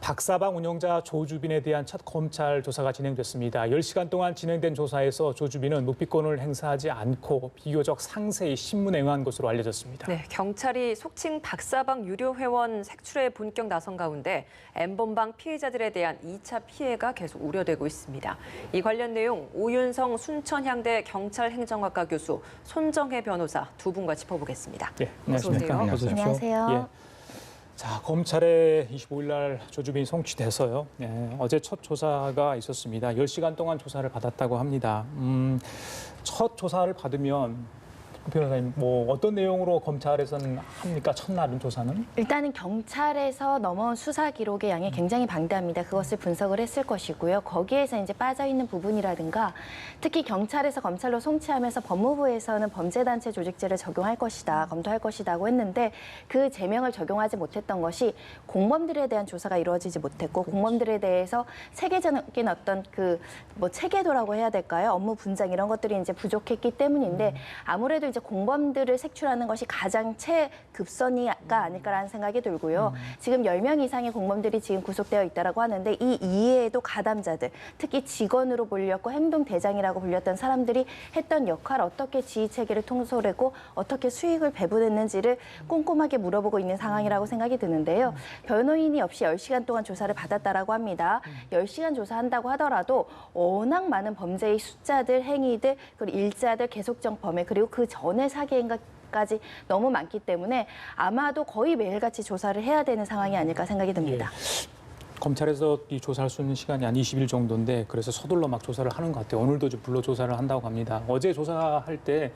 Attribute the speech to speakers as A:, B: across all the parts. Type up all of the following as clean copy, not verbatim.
A: 박사방 운영자 조주빈에 대한 첫 검찰 조사가 진행됐습니다. 10시간 동안 진행된 조사에서 조주빈은 묵비권을 행사하지 않고 비교적 상세히 신문에 응한 것으로 알려졌습니다.
B: 네, 경찰이 속칭 박사방 유료 회원 색출에 본격 나선 가운데 N번방 피해자들에 대한 2차 피해가 계속 우려되고 있습니다. 이 관련 내용 오윤성 순천향대 경찰행정학과 교수, 손정혜 변호사 두 분과 짚어보겠습니다.
A: 네, 안녕하십니까.
C: 안녕하세요.
A: 안녕하세요. 예. 자, 검찰에 25일 날 조주빈이 송치돼서요. 어제 첫 조사가 있었습니다. 10시간 동안 조사를 받았다고 합니다. 첫 조사를 받으면 변호사님, 어떤 내용으로 검찰에서는 합니까? 첫날은 조사는?
C: 일단은 경찰에서 넘어온 수사 기록의 양이 굉장히 방대합니다. 그것을 분석을 했을 것이고요. 거기에서 이제 빠져있는 부분이라든가 특히 경찰에서 검찰로 송치하면서 법무부에서는 범죄단체 조직죄를 적용할 것이다, 검토할 것이다고 했는데 그 제명을 적용하지 못했던 것이 공범들에 대한 조사가 이루어지지 못했고 공범들에 대해서 체계적인 어떤 체계도라고 해야 될까요? 업무 분장 이런 것들이 이제 부족했기 때문인데 아무래도 이제 공범들을 색출하는 것이 가장 최급선이가 아닐까라는 생각이 들고요. 지금 10명 이상의 공범들이 지금 구속되어 있다라고 하는데 이 이외에도 가담자들, 특히 직원으로 불렸고 행동대장이라고 불렸던 사람들이 했던 역할, 어떻게 지휘체계를 통솔했고 어떻게 수익을 배분했는지를 꼼꼼하게 물어보고 있는 상황이라고 생각이 드는데요. 변호인이 없이 10시간 동안 조사를 받았다라고 합니다. 10시간 조사한다고 하더라도 워낙 많은 범죄의 숫자들, 행위들, 그리고 일자들, 계속적 범죄, 그리고 그 전에 사기행각까지 너무 많기 때문에 아마도 거의 매일같이 조사를 해야 되는 상황이 아닐까 생각이 듭니다.
A: 검찰에서 이 조사할 수 있는 시간이 한 20일 정도인데 그래서 서둘러 막 조사를 하는 것 같아요. 오늘도 불러 조사를 한다고 합니다. 어제 조사할 때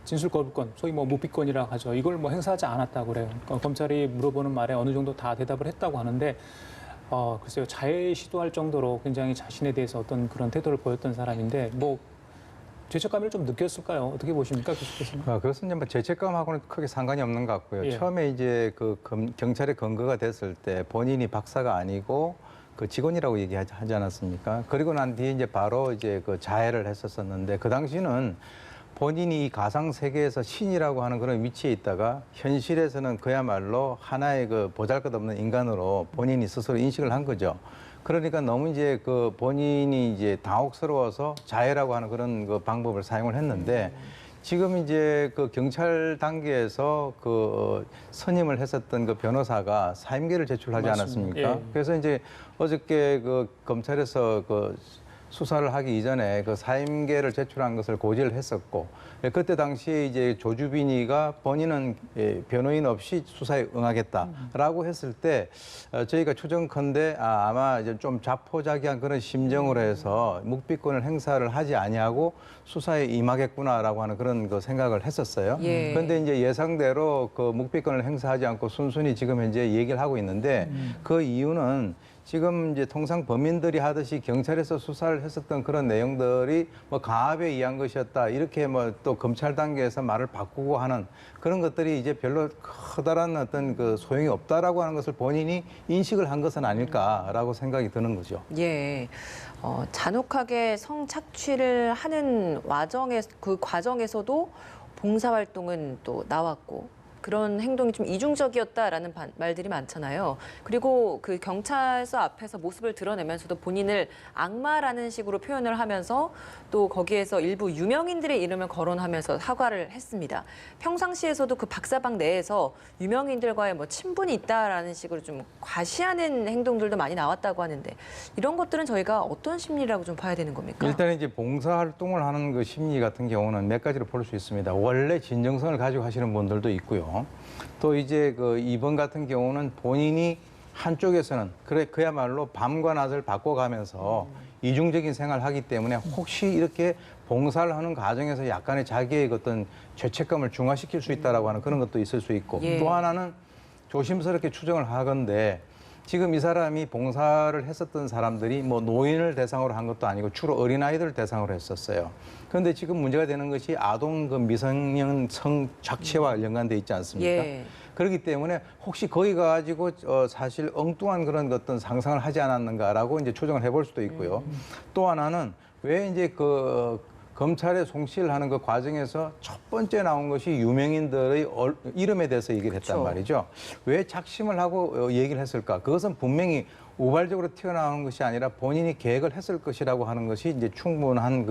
A: 진술 거부권, 소위 묵비권이라고 하죠. 이걸 행사하지 않았다고 그래요. 검찰이 물어보는 말에 어느 정도 다 대답을 했다고 하는데 글쎄요. 자해 시도할 정도로 굉장히 자신에 대해서 어떤 그런 태도를 보였던 사람인데 죄책감을 좀 느꼈을까요? 어떻게 보십니까, 교수께서는?
D: 그것은 죄책감하고는 크게 상관이 없는 것 같고요.
A: 예.
D: 처음에 이제 경찰에 근거가 됐을 때 본인이 박사가 아니고 그 직원이라고 얘기하지 않았습니까? 그리고 난 뒤에 이제 바로 이제 자해를 했었는데 그 당시는 본인이 이 가상 세계에서 신이라고 하는 그런 위치에 있다가 현실에서는 그야말로 하나의 보잘것없는 인간으로 본인이 스스로 인식을 한 거죠. 그러니까 너무 이제 본인이 이제 당혹스러워서 자해라고 하는 그런 방법을 사용을 했는데 지금 이제 경찰 단계에서 선임을 했었던 변호사가 사임계를 제출하지 않았습니까?
A: 예.
D: 그래서 이제 어저께 검찰에서 수사를 하기 이전에 사임계를 제출한 것을 고지를 했었고 그때 당시에 이제 조주빈이가 본인은 변호인 없이 수사에 응하겠다라고 했을 때 저희가 추정컨대 아마 이제 좀 자포자기한 그런 심정으로 해서 묵비권을 행사를 하지 아니하고 수사에 임하겠구나라고 하는 그런 생각을 했었어요. 그런데 이제 예상대로 묵비권을 행사하지 않고 순순히 지금 현재 얘기를 하고 있는데 그 이유는 지금 이제 통상 범인들이 하듯이 경찰에서 수사를 했었던 그런 내용들이 가압에 의한 것이었다. 이렇게 또 검찰 단계에서 말을 바꾸고 하는 그런 것들이 이제 별로 커다란 어떤 소용이 없다라고 하는 것을 본인이 인식을 한 것은 아닐까라고 생각이 드는 거죠.
B: 예. 잔혹하게 성착취를 하는 과정에서도 봉사활동은 또 나왔고 그런 행동이 좀 이중적이었다라는 말들이 많잖아요. 그리고 경찰서 앞에서 모습을 드러내면서도 본인을 악마라는 식으로 표현을 하면서 또 거기에서 일부 유명인들의 이름을 거론하면서 사과를 했습니다. 평상시에서도 박사방 내에서 유명인들과의 친분이 있다라는 식으로 좀 과시하는 행동들도 많이 나왔다고 하는데 이런 것들은 저희가 어떤 심리라고 좀 봐야 되는 겁니까?
D: 일단 이제 봉사활동을 하는 심리 같은 경우는 몇 가지로 볼 수 있습니다. 원래 진정성을 가지고 하시는 분들도 있고요. 또 이제 이번 같은 경우는 본인이 한쪽에서는 그야말로 밤과 낮을 바꿔가면서 이중적인 생활을 하기 때문에 혹시 이렇게 봉사를 하는 과정에서 약간의 자기의 어떤 죄책감을 중화시킬 수 있다라고 하는 그런 것도 있을 수 있고 또 하나는 조심스럽게 추정을 하건대 지금 이 사람이 봉사를 했었던 사람들이 노인을 대상으로 한 것도 아니고 주로 어린아이들을 대상으로 했었어요. 그런데 지금 문제가 되는 것이 아동 미성년 성착취와 연관돼 있지 않습니까?
B: 예.
D: 그렇기 때문에 혹시 거기 가지고 사실 엉뚱한 그런 어떤 상상을 하지 않았는가라고 이제 추정을 해볼 수도 있고요. 또 하나는 왜 이제 검찰에 송치를 하는 그 과정에서 첫 번째 나온 것이 유명인들의 이름에 대해서 얘기를 했단 말이죠. 왜 작심을 하고 얘기를 했을까? 그것은 분명히 우발적으로 튀어나오는 것이 아니라 본인이 계획을 했을 것이라고 하는 것이 이제 충분한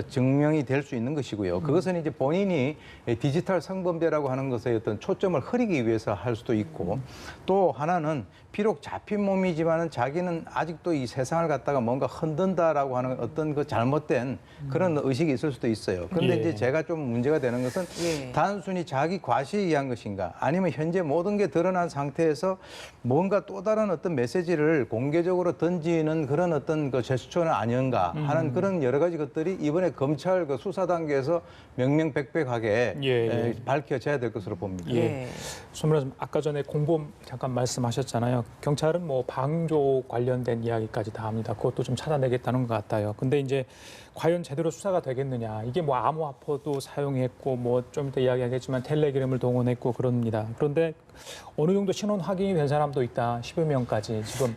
D: 증명이 될 수 있는 것이고요. 그것은 이제 본인이 디지털 성범죄라고 하는 것에 어떤 초점을 흐리기 위해서 할 수도 있고 또 하나는 비록 잡힌 몸이지만은 자기는 아직도 이 세상을 갖다가 뭔가 흔든다라고 하는 어떤 그 잘못된 그런 의식이 있을 수도 있어요. 그런데
A: 예.
D: 이제 제가 좀 문제가 되는 것은
B: 예.
D: 단순히 자기 과시에 의한 것인가 아니면 현재 모든 게 드러난 상태에서 뭔가 또 다른 어떤 메시지를 공개적으로 던지는 그런 어떤 그 제스처는 아닌가 하는 그런 여러 가지 것들이 이번에 검찰 그 수사 단계에서 명명백백하게
A: 예.
D: 밝혀져야 될 것으로 봅니다.
B: 예.
A: 손변호사님, 아까 전에 공범 잠깐 말씀하셨잖아요. 경찰은 뭐 방조 관련된 이야기까지 다 합니다. 그것도 좀 찾아내겠다는 것 같아요. 근데 이제 과연 제대로 수사가 되겠느냐. 이게 뭐 암호화폐도 사용했고 뭐 좀 이따 이야기하겠지만 텔레그램을 동원했고 그럽니다. 그런데 어느 정도 신원 확인이 된 사람도 있다. 10여 명까지. 지금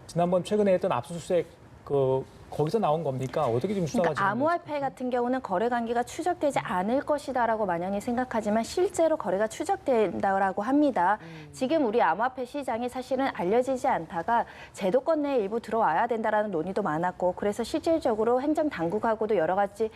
A: 지난번 최근에 했던 압수수색 거기서 나온 겁니까? 어떻게 지금 수사가
C: 그러니까 암호화폐 같은 경우는 거래 관계가 추적되지 않을 것이다라고 만연히 생각하지만 실제로 거래가 추적된다고 합니다. 지금 우리 암호화폐 시장이 사실은 알려지지 않다가 제도권 내에 일부 들어와야 된다라는 논의도 많았고 그래서 실질적으로 행정당국하고도 여러 가지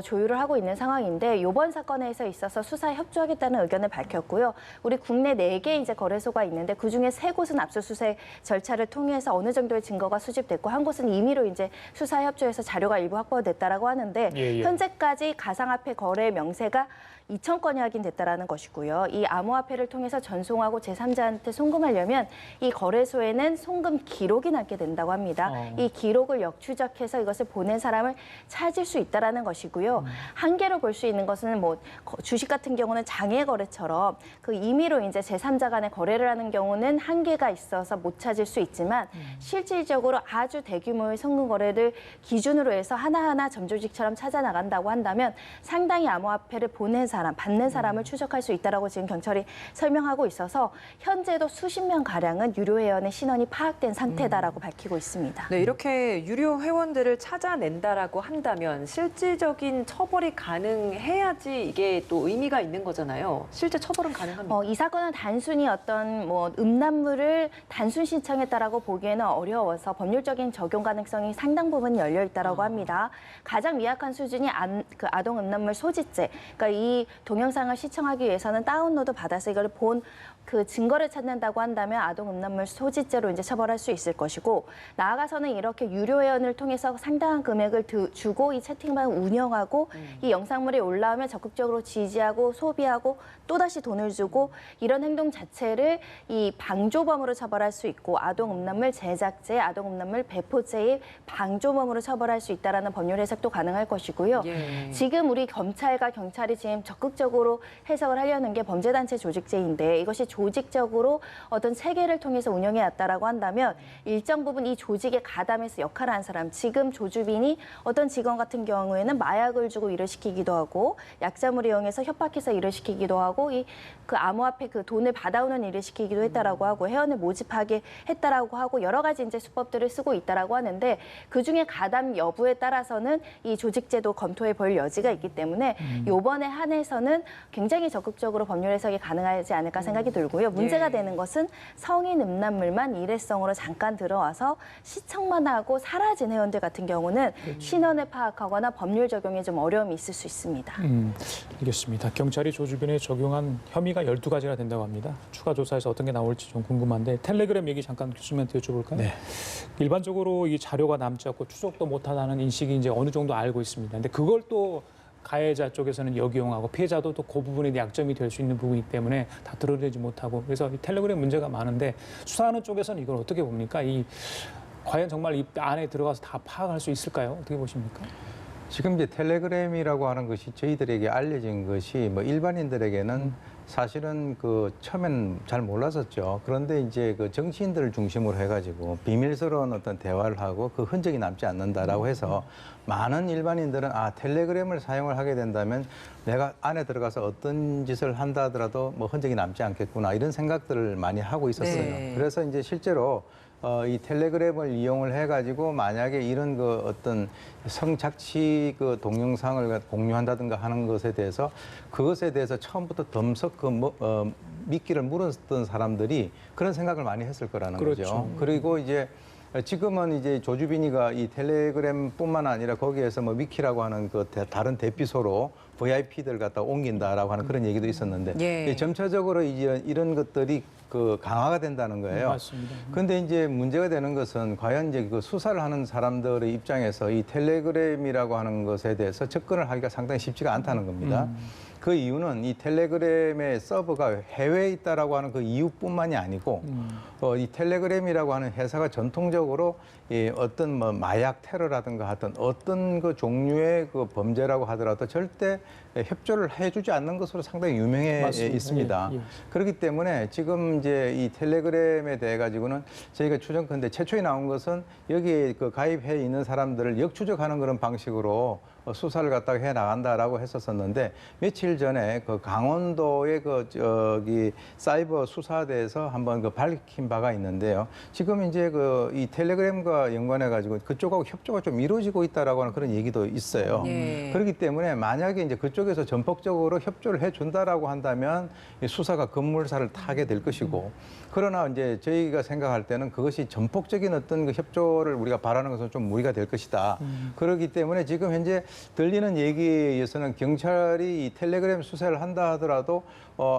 C: 조율을 하고 있는 상황인데 이번 사건에서 있어서 수사에 협조하겠다는 의견을 밝혔고요. 우리 국내 4개 이제 거래소가 있는데 그중에 3곳은 압수수색 절차를 통해서 어느 정도의 증거가 수집됐고 한 곳은 임의로 이제 수사에 협조해서 자료가 일부 확보됐다라고 하는데
A: 예.
C: 현재까지 가상화폐 거래 명세가 2,000건이 확인됐다라는 것이고요. 이 암호화폐를 통해서 전송하고 제3자한테 송금하려면 이 거래소에는 송금 기록이 남게 된다고 합니다. 이 기록을 역추적해서 이것을 보낸 사람을 찾을 수 있다라는 것이고요. 한계로 볼 수 있는 것은 뭐 주식 같은 경우는 장외 거래처럼 그 임의로 이제 제3자 간의 거래를 하는 경우는 한계가 있어서 못 찾을 수 있지만 실질적으로 아주 대규모의 송금 거래를 기준으로 해서 하나하나 점조직처럼 찾아 나간다고 한다면 상당히 암호화폐를 보낸 사람, 받는 사람을 추적할 수 있다라고 지금 경찰이 설명하고 있어서 현재도 수십 명 가량은 유료 회원의 신원이 파악된 상태다라고 밝히고 있습니다.
B: 네, 이렇게 유료 회원들을 찾아낸다라고 한다면 실질적인 처벌이 가능해야지 이게 또 의미가 있는 거잖아요. 실제 처벌은 가능합니까?
C: 이 사건은 단순히 어떤 뭐 음란물을 단순 신청했다라고 보기에는 어려워서 법률적인 적용 가능성이 상당 부분 열려 있다라고 합니다. 가장 미약한 수준이 아동 음란물 소지죄. 그러니까 이 동영상을 시청하기 위해서는 다운로드 받아서 이걸 본 그 증거를 찾는다고 한다면 아동 음란물 소지죄로 이제 처벌할 수 있을 것이고 나아가서는 이렇게 유료 회원을 통해서 상당한 금액을 주고 이 채팅방을 운영하고 이 영상물이 올라오면 적극적으로 지지하고 소비하고 또다시 돈을 주고 이런 행동 자체를 이 방조범으로 처벌할 수 있고 아동 음란물 제작죄, 아동 음란물 배포죄의 방조범으로 처벌할 수 있다라는 법률 해석도 가능할 것이고요.
B: 예.
C: 지금 우리 검찰과 경찰이 지금 적극적으로 해석을 하려는 게 범죄단체 조직죄인데 이것이 조직적으로 어떤 체계를 통해서 운영해 왔다라고 한다면 일정 부분 이 조직에 가담해서 역할을 한 사람, 지금 조주빈이 어떤 직원 같은 경우에는 마약을 주고 일을 시키기도 하고 약자물 이용해서 협박해서 일을 시키기도 하고 그 암호화폐 그 돈을 받아오는 일을 시키기도 했다라고 하고 회원을 모집하게 했다라고 하고 여러 가지 이제 수법들을 쓰고 있다라고 하는데 그 중에 가담 여부에 따라서는 이 조직제도 검토해 볼 여지가 있기 때문에 이번에 한해서는 굉장히 적극적으로 법률 해석이 가능하지 않을까 생각이 들고요. 문제가
B: 예.
C: 되는 것은 성인 음란물만 일회성으로 잠깐 들어와서 시청만 하고 사라진 회원들 같은 경우는 신원을 파악하거나 법률 적용에 좀 어려움이 있을 수 있습니다.
A: 알겠습니다. 경찰이 조주빈에 적용한 혐의가 12가지나 된다고 합니다. 추가 조사에서 어떤 게 나올지 좀 궁금한데 텔레그램 얘기 잠깐 교수님한테 여쭤볼까요?
D: 네.
A: 일반적으로 이 자료가 남지 않고 추적도 못하다는 인식이 이제 어느 정도 알고 있습니다. 근데 그걸 또 가해자 쪽에서는 역이용하고 피해자도 또 그 부분에 약점이 될 수 있는 부분이기 때문에 다 드러내지 못하고 그래서 이 텔레그램 문제가 많은데 수사하는 쪽에서는 이걸 어떻게 봅니까? 과연 정말 이 안에 들어가서 다 파악할 수 있을까요? 어떻게 보십니까?
D: 지금 이제 텔레그램이라고 하는 것이 저희들에게 알려진 것이 뭐 일반인들에게는 사실은 처음엔 잘 몰랐었죠. 그런데 이제 정치인들을 중심으로 해가지고 비밀스러운 어떤 대화를 하고 그 흔적이 남지 않는다라고 해서 많은 일반인들은 텔레그램을 사용을 하게 된다면 내가 안에 들어가서 어떤 짓을 한다 하더라도 뭐 흔적이 남지 않겠구나 이런 생각들을 많이 하고 있었어요.
B: 네.
D: 그래서 이제 실제로 이 텔레그램을 이용을 해가지고 만약에 이런 어떤 성착취 동영상을 공유한다든가 하는 것에 대해서 그것에 대해서 처음부터 덤석 미끼를 물었던 사람들이 그런 생각을 많이 했을 거라는
A: 그렇죠.
D: 거죠. 그리고 이제 지금은 이제 조주빈이가 이 텔레그램뿐만 아니라 거기에서 뭐 미키라고 하는 그 다른 대피소로 VIP들 갖다 옮긴다라고 하는 그런 얘기도 있었는데
B: 예.
D: 점차적으로 이제 이런 것들이 그 강화가 된다는 거예요.
A: 맞습니다.
D: 그런데 이제 문제가 되는 것은 과연 이제 그 수사를 하는 사람들의 입장에서 이 텔레그램이라고 하는 것에 대해서 접근을 하기가 상당히 쉽지가 않다는 겁니다. 그 이유는 이 텔레그램의 서버가 해외에 있다라고 하는 그 이유뿐만이 아니고 이 텔레그램이라고 하는 회사가 전통적으로 이 어떤 뭐 마약 테러라든가 하여튼 어떤 그 종류의 그 범죄라고 하더라도 절대 협조를 해주지 않는 것으로 상당히 유명해
A: 맞습니다.
D: 있습니다.
A: 예, 예.
D: 그렇기 때문에 지금 이제 이 텔레그램에 대해 가지고는 저희가 추정컨대 최초에 나온 것은 여기에 그 가입해 있는 사람들을 역추적하는 그런 방식으로 수사를 갖다가 해 나간다라고 했었었는데 며칠 전에 그 강원도의 그 저기 사이버 수사대에서 한번 그 밝힌 바가 있는데요. 지금 이제 그 이 텔레그램과 연관해 가지고 그쪽하고 협조가 좀 이루어지고 있다라고 하는 그런 얘기도 있어요.
B: 예.
D: 그렇기 때문에 만약에 이제 그쪽에서 전폭적으로 협조를 해 준다라고 한다면 이 수사가 급물살을 타게 될 것이고 그러나 이제 저희가 생각할 때는 그것이 전폭적인 어떤 그 협조를 우리가 바라는 것은 좀 무리가 될 것이다. 그렇기 때문에 지금 현재 들리는 얘기에 의해서는 경찰이 이 텔레그램 수사를 한다 하더라도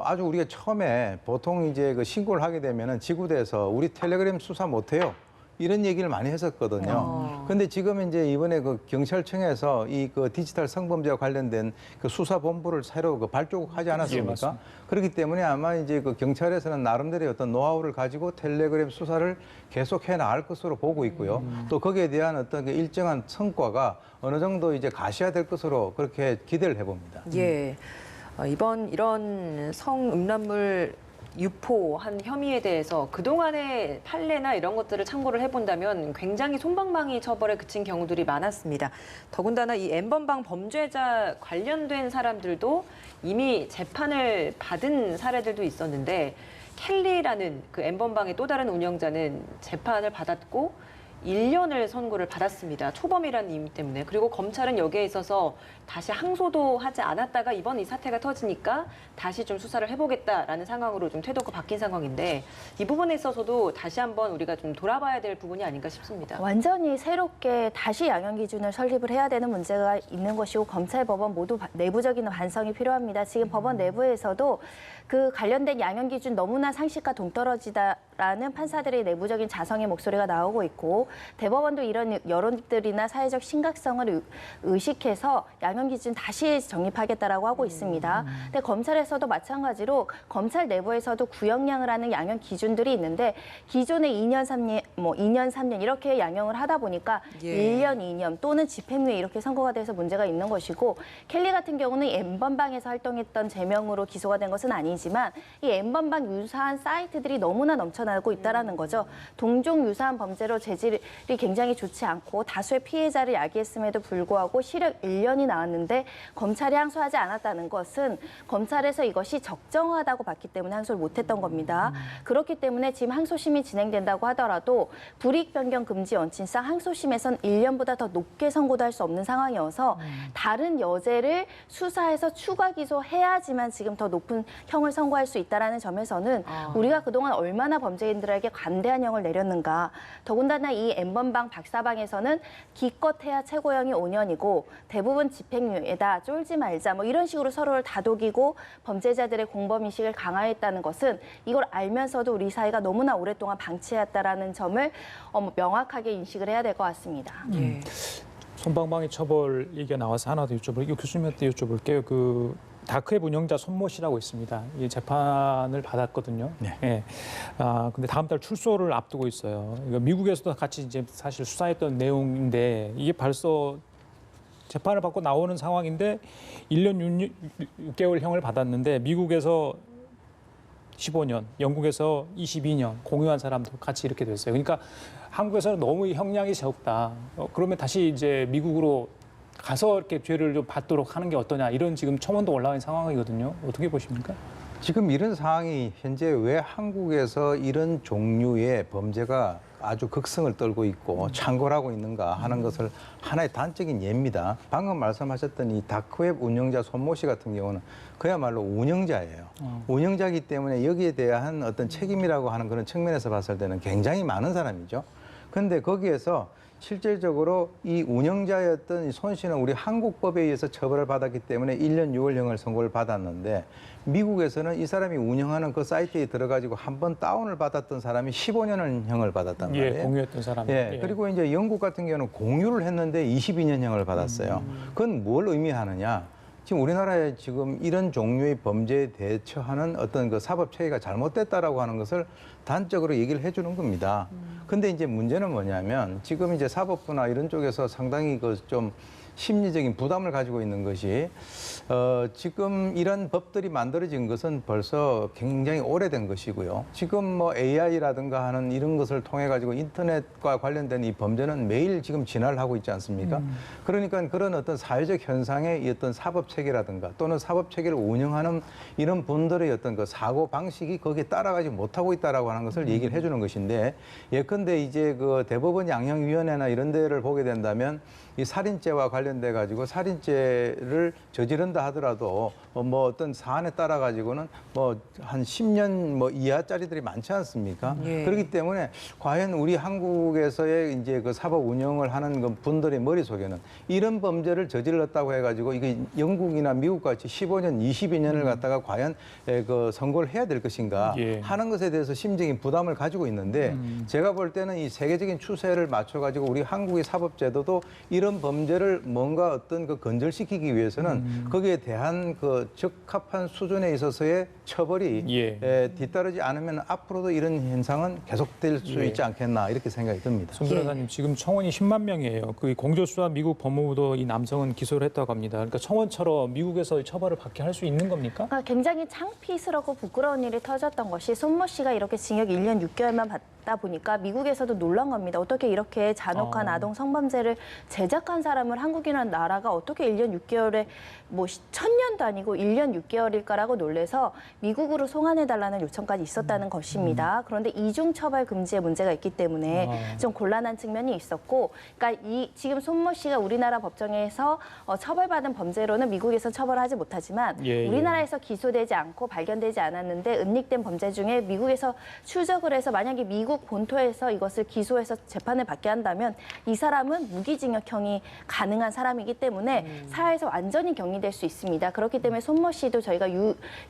D: 아주 우리가 처음에 보통 이제 그 신고를 하게 되면은 지구대에서 우리 텔레그램 수사 못해요. 이런 얘기를 많이 했었거든요. 그런데 지금 이제 이번에 그 경찰청에서 이 그 디지털 성범죄와 관련된 그 수사본부를 새로 그 발족하지 않았습니까?
A: 맞습니다.
D: 그렇기 때문에 아마 이제 그 경찰에서는 나름대로의 어떤 노하우를 가지고 텔레그램 수사를 계속해 나갈 것으로 보고 있고요. 또 거기에 대한 어떤 그 일정한 성과가 어느 정도 이제 가시화될 것으로 그렇게 기대를 해봅니다.
B: 예. 이번 이런 성음란물 유포한 혐의에 대해서 그동안의 판례나 이런 것들을 참고를 해본다면 굉장히 솜방망이 처벌에 그친 경우들이 많았습니다. 더군다나 이 N번방 범죄자 관련된 사람들도 이미 재판을 받은 사례들도 있었는데 켈리라는 그 N번방의 또 다른 운영자는 재판을 받았고 1년을 선고를 받았습니다. 초범이라는 이유 때문에. 그리고 검찰은 여기에 있어서 다시 항소도 하지 않았다가 이번 이 사태가 터지니까 다시 좀 수사를 해보겠다라는 상황으로 좀 태도가 바뀐 상황인데 이 부분에 있어서도 다시 한번 우리가 좀 돌아봐야 될 부분이 아닌가 싶습니다.
C: 완전히 새롭게 다시 양형 기준을 설립을 해야 되는 문제가 있는 것이고 검찰, 법원 모두 내부적인 완성이 필요합니다. 지금 법원 내부에서도 그 관련된 양형 기준 너무나 상식과 동떨어지다라는 판사들의 내부적인 자성의 목소리가 나오고 있고 대법원도 이런 여론들이나 사회적 심각성을 의식해서 양형 기준 다시 정립하겠다라고 하고 있습니다. 근데 검찰에서도 마찬가지로 검찰 내부에서도 구형량을 하는 양형 기준들이 있는데 기존에 2년, 3년, 2년, 3년 이렇게 양형을 하다 보니까
B: 예.
C: 1년, 2년 또는 집행유예 이렇게 선고가 돼서 문제가 있는 것이고 켈리 같은 경우는 N번방에서 활동했던 제명으로 기소가 된 것은 아니지만 이 N번방 유사한 사이트들이 너무나 넘쳐나고 있다는 거죠. 동종 유사한 범죄로 재질이 굉장히 좋지 않고 다수의 피해자를 야기했음에도 불구하고 실형 1년이 나왔는데 검찰이 항소하지 않았다는 것은 검찰에서 이것이 적정하다고 봤기 때문에 항소를 못했던 겁니다. 그렇기 때문에 지금 항소심이 진행된다고 하더라도 불이익 변경 금지 원칙상 항소심에선 1년보다 더 높게 선고도 할 수 없는 상황이어서 다른 여죄를 수사해서 추가 기소해야지만 지금 더 높은 형을 선고할 수 있다는 점에서는 우리가 그동안 얼마나 범죄인들에게 관대한 형을 내렸는가. 더군다나 이 N번방 박사방에서는 기껏해야 최고형이 5년이고 대부분 집행유예다, 쫄지 말자 뭐 이런 식으로 서로를 다독이고 범죄자들의 공범의식을 강화했다는 것은 이걸 알면서도 우리 사회가 너무나 오랫동안 방치해왔다는 점을 명확하게 인식을 해야 될 것 같습니다.
B: 예.
A: 솜방망이 처벌 얘기가 나와서 하나 더 여쭤볼게요. 교수님한테 여쭤볼게요. 그 다크웹 운영자 손모 씨라고 있습니다. 이 재판을 받았거든요.
D: 네.
A: 예. 근데 다음 달 출소를 앞두고 있어요. 이거 미국에서도 같이 이제 사실 수사했던 내용인데 이게 벌써 재판을 받고 나오는 상황인데 1년 6개월 형을 받았는데 미국에서 15년, 영국에서 22년 공유한 사람도 같이 이렇게 됐어요. 그러니까 한국에서는 너무 형량이 적다. 그러면 다시 이제 미국으로 가서 이렇게 죄를 좀 받도록 하는 게 어떠냐 이런 지금 첨언도 올라와 있는 상황이거든요. 어떻게 보십니까?
D: 지금 이런 상황이 현재 왜 한국에서 이런 종류의 범죄가 아주 극성을 떨고 있고 창궐하고 있는가 하는 것을 하나의 단적인 예입니다. 방금 말씀하셨던 이 다크웹 운영자 손모 씨 같은 경우는 그야말로 운영자예요. 운영자이기 때문에 여기에 대한 어떤 책임이라고 하는 그런 측면에서 봤을 때는 굉장히 많은 사람이죠. 그런데 거기에서 실질적으로 이 운영자였던 이 손 씨는 우리 한국법에 의해서 처벌을 받았기 때문에 1년 6월형을 선고를 받았는데 미국에서는 이 사람이 운영하는 그 사이트에 들어가지고 한번 다운을 받았던 사람이 15년형을 받았단 말이에요.
A: 예, 공유했던 사람.
D: 예, 그리고 이제 영국 같은 경우는 공유를 했는데 22년형을 받았어요. 그건 뭘 의미하느냐? 지금 우리나라에 지금 이런 종류의 범죄에 대처하는 어떤 그 사법 체계가 잘못됐다라고 하는 것을 단적으로 얘기를 해주는 겁니다. 근데 이제 문제는 뭐냐면 지금 이제 사법부나 이런 쪽에서 상당히 그 좀 심리적인 부담을 가지고 있는 것이 지금 이런 법들이 만들어진 것은 벌써 굉장히 오래된 것이고요. 지금 뭐 AI라든가 하는 이런 것을 통해 가지고 인터넷과 관련된 이 범죄는 매일 지금 진화를 하고 있지 않습니까? 그러니까 그런 어떤 사회적 현상의 이 어떤 사법 체계라든가 또는 사법 체계를 운영하는 이런 분들의 어떤 그 사고 방식이 거기에 따라가지 못하고 있다라고 하는 것을 얘기를 해주는 것인데 예컨대 이제 그 대법원 양형위원회나 이런 데를 보게 된다면 이 살인죄와 관련돼 가지고 살인죄를 저지른다 하더라도 뭐 어떤 사안에 따라 가지고는 뭐 한 10년 뭐 이하짜리들이 많지 않습니까?
B: 예.
D: 그렇기 때문에 과연 우리 한국에서의 이제 그 사법 운영을 하는 그 분들의 머릿속에는 이런 범죄를 저질렀다고 해 가지고 이게 영국이나 미국 같이 15년, 22년을 갖다가 과연 그 선고를 해야 될 것인가
A: 예.
D: 하는 것에 대해서 심적인 부담을 가지고 있는데 제가 볼 때는 이 세계적인 추세를 맞춰 가지고 우리 한국의 사법 제도도 이런 범죄를 뭔가 어떤 그 건절시키기 위해서는 거기에 대한 그 적합한 수준에 있어서의 처벌이
A: 예.
D: 뒤따르지 않으면 앞으로도 이런 현상은 계속될 수
A: 예.
D: 있지 않겠나 이렇게 생각이 듭니다.
A: 손 변호사님 지금 청원이 10만 명이에요. 그 공조수와 미국 법무부도 이 남성은 기소를 했다고 합니다. 그러니까 청원처럼 미국에서 처벌을 받게 할 수 있는 겁니까?
C: 그러니까 굉장히 창피스럽고 부끄러운 일이 터졌던 것이 손모 씨가 이렇게 징역 1년 6개월만 받다 보니까 미국에서도 놀란 겁니다. 어떻게 이렇게 잔혹한 아동 성범죄를 제작한 사람을 한국이라는 나라가 어떻게 1년 6개월에 뭐 1000년도 아니고 1년 6개월일까라고 놀래서 미국으로 송환해달라는 요청까지 있었다는 것입니다. 그런데 이중처벌 금지에 문제가 있기 때문에 좀 곤란한 측면이 있었고, 그러니까 지금 손모 씨가 우리나라 법정에서 처벌받은 범죄로는 미국에서 처벌하지 못하지만
A: 예, 예.
C: 우리나라에서 기소되지 않고 발견되지 않았는데 은닉된 범죄 중에 미국에서 추적을 해서 만약에 미국 본토에서 이것을 기소해서 재판을 받게 한다면 이 사람은 무기징역형이 가능한 사람이기 때문에 사회에서 완전히 격리될 수 있습니다. 그렇기 때문에 손모 씨도 저희가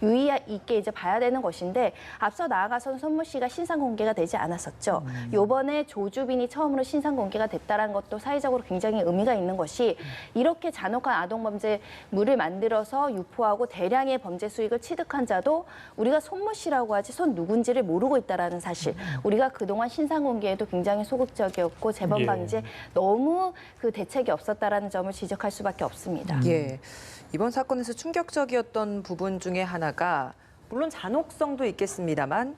C: 유의 있게 이제 봐야 되는 것인데 앞서 나아가서는 손모 씨가 신상 공개가 되지 않았었죠. 요번에 조주빈이 처음으로 신상 공개가 됐다는 것도 사회적으로 굉장히 의미가 있는 것이 이렇게 잔혹한 아동범죄물을 만들어서 유포하고 대량의 범죄 수익을 취득한 자도 우리가 손모 씨라고 하지 손 누군지를 모르고 있다는 사실. 우리가 그동안 신상 공개에도 굉장히 소극적이었고 재범
A: 예.
C: 방지에 너무 그 대책이 없었다라는 점을 지적할 수밖에 없습니다.
B: 예. 이번 사건에서 충격적이었던 부분 중에 하나가 물론 잔혹성도 있겠습니다만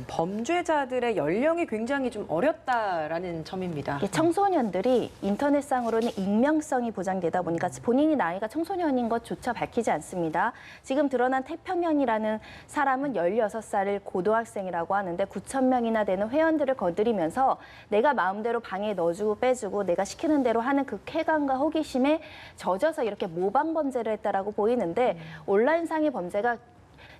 B: 범죄자들의 연령이 굉장히 좀 어렸다라는 점입니다.
C: 이게 청소년들이 인터넷상으로는 익명성이 보장되다 보니까 본인이 나이가 청소년인 것조차 밝히지 않습니다. 지금 드러난 태평현이라는 사람은 16살을 고등학생이라고 하는데 9,000명이나 되는 회원들을 거드리면서 내가 마음대로 방에 넣어주고 빼주고 내가 시키는 대로 하는 그 쾌감과 호기심에 젖어서 이렇게 모방 범죄를 했다라고 보이는데 온라인상의 범죄가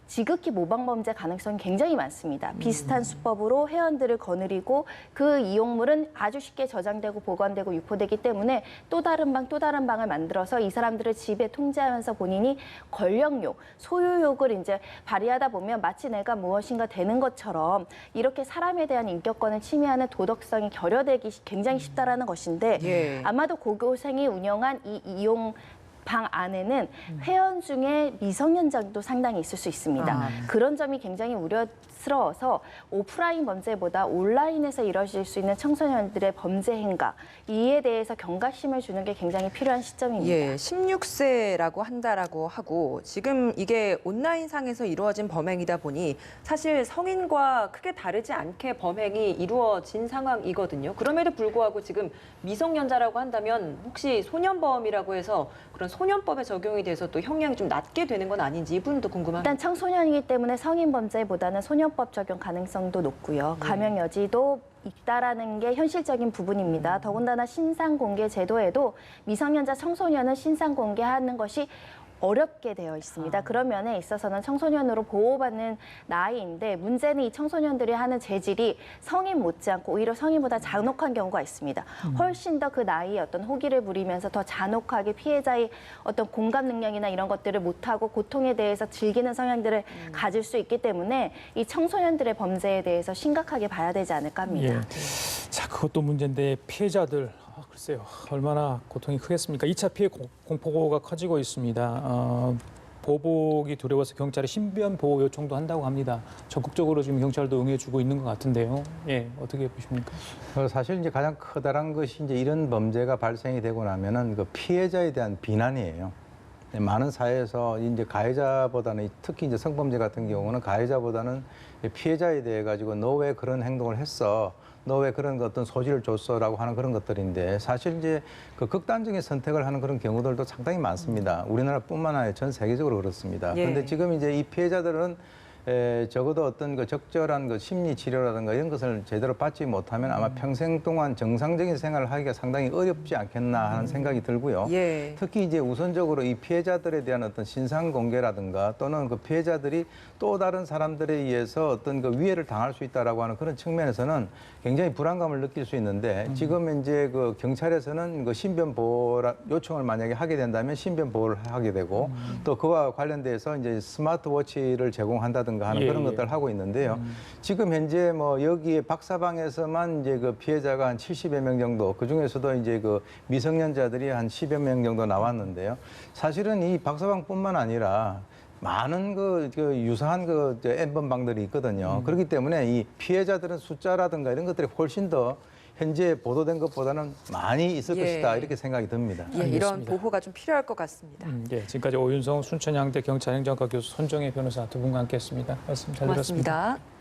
C: 지극히 모방 범죄 가능성이 굉장히 많습니다. 비슷한 수법으로 회원들을 거느리고 그 이용물은 아주 쉽게 저장되고 보관되고 유포되기 때문에 또 다른 방을 만들어서 이 사람들을 집에 통제하면서 본인이 권력욕, 소유욕을 이제 발휘하다 보면 마치 내가 무엇인가 되는 것처럼 이렇게 사람에 대한 인격권을 침해하는 도덕성이 결여되기 굉장히 쉽다라는 것인데
B: 예.
C: 아마도 고교생이 운영한 이 이용 방 안에는 회원 중에 미성년자도 상당히 있을 수 있습니다. 그런 점이 굉장히 우려스러워서 오프라인 범죄보다 온라인에서 이뤄질 수 있는 청소년들의 범죄 행각, 이에 대해서 경각심을 주는 게 굉장히 필요한 시점입니다.
B: 예, 16세라고 한다라고 하고 지금 이게 온라인상에서 이루어진 범행이다 보니 사실 성인과 크게 다르지 않게 범행이 이루어진 상황이거든요. 그럼에도 불구하고 지금 미성년자라고 한다면 혹시 소년범이라고 해서 그런 소년법에 적용이 돼서 또 형량이 좀 낮게 되는 건 아닌지 이 부분도 궁금합니다.
C: 일단 청소년이기 때문에 성인 범죄보다는 소년 감염법 적용 가능성도 높고요. 감염 여지도 있다라는 게 현실적인 부분입니다. 더군다나 신상 공개 제도에도 미성년자 청소년은 신상 공개하는 것이 어렵게 되어 있습니다. 그런 면에 있어서는 청소년으로 보호받는 나이인데 문제는 이 청소년들이 하는 재질이 성인 못지않고 오히려 성인보다 잔혹한 경우가 있습니다. 훨씬 더 그 나이에 어떤 호기를 부리면서 더 잔혹하게 피해자의 어떤 공감 능력이나 이런 것들을 못하고 고통에 대해서 즐기는 성향들을 가질 수 있기 때문에 이 청소년들의 범죄에 대해서 심각하게 봐야 되지 않을까 합니다.
A: 예. 자, 그것도 문제인데 피해자들 글쎄요. 얼마나 고통이 크겠습니까? 2차 피해 공포가 커지고 있습니다. 보복이 두려워서 경찰에 신변 보호 요청도 한다고 합니다. 적극적으로 지금 경찰도 응해주고 있는 것 같은데요. 예, 어떻게 보십니까?
D: 사실 이제 가장 커다란 것이 이제 이런 범죄가 발생이 되고 나면은 그 피해자에 대한 비난이에요. 많은 사회에서 이제 가해자보다는 특히 이제 성범죄 같은 경우는 가해자보다는 피해자에 대해 가지고 너 왜 그런 행동을 했어? 너 왜 그런 어떤 소지를 줬어라고 하는 그런 것들인데 사실 이제 그 극단적인 선택을 하는 그런 경우들도 상당히 많습니다. 우리나라뿐만 아니라 전 세계적으로 그렇습니다. 그런데 지금 이제 이 피해자들은 적어도 어떤 그 적절한 그 심리 치료라든가 이런 것을 제대로 받지 못하면 아마 평생 동안 정상적인 생활을 하기가 상당히 어렵지 않겠나 하는 생각이 들고요. 특히 이제 우선적으로 이 피해자들에 대한 어떤 신상 공개라든가 또는 그 피해자들이 또 다른 사람들에 의해서 어떤 그 위해를 당할 수 있다라고 하는 그런 측면에서는 굉장히 불안감을 느낄 수 있는데 지금 이제 그 경찰에서는 그 신변 보호 요청을 만약에 하게 된다면 신변 보호를 하게 되고 또 그와 관련돼서 이제 스마트워치를 제공한다든가 하는 그런 것들을 하고 있는데요. 지금 현재 뭐 여기에 박사방에서만 이제 그 피해자가 한 70여 명 정도, 그 중에서도 이제 그 미성년자들이 한 10여 명 정도 나왔는데요. 사실은 이 박사방뿐만 아니라 많은 그 유사한 그 N번방들이 있거든요. 그렇기 때문에 이 피해자들은 숫자라든가 이런 것들이 훨씬 더 현재 보도된 것보다는 많이 있을 것이다 이렇게 생각이 듭니다.
B: 이런 보호가 좀 필요할 것 같습니다.
A: 지금까지 오윤성 순천향대 경찰행정과 교수 손정혜 변호사 두 분과 함께했습니다. 말씀 잘 들었습니다.
B: 고맙습니다.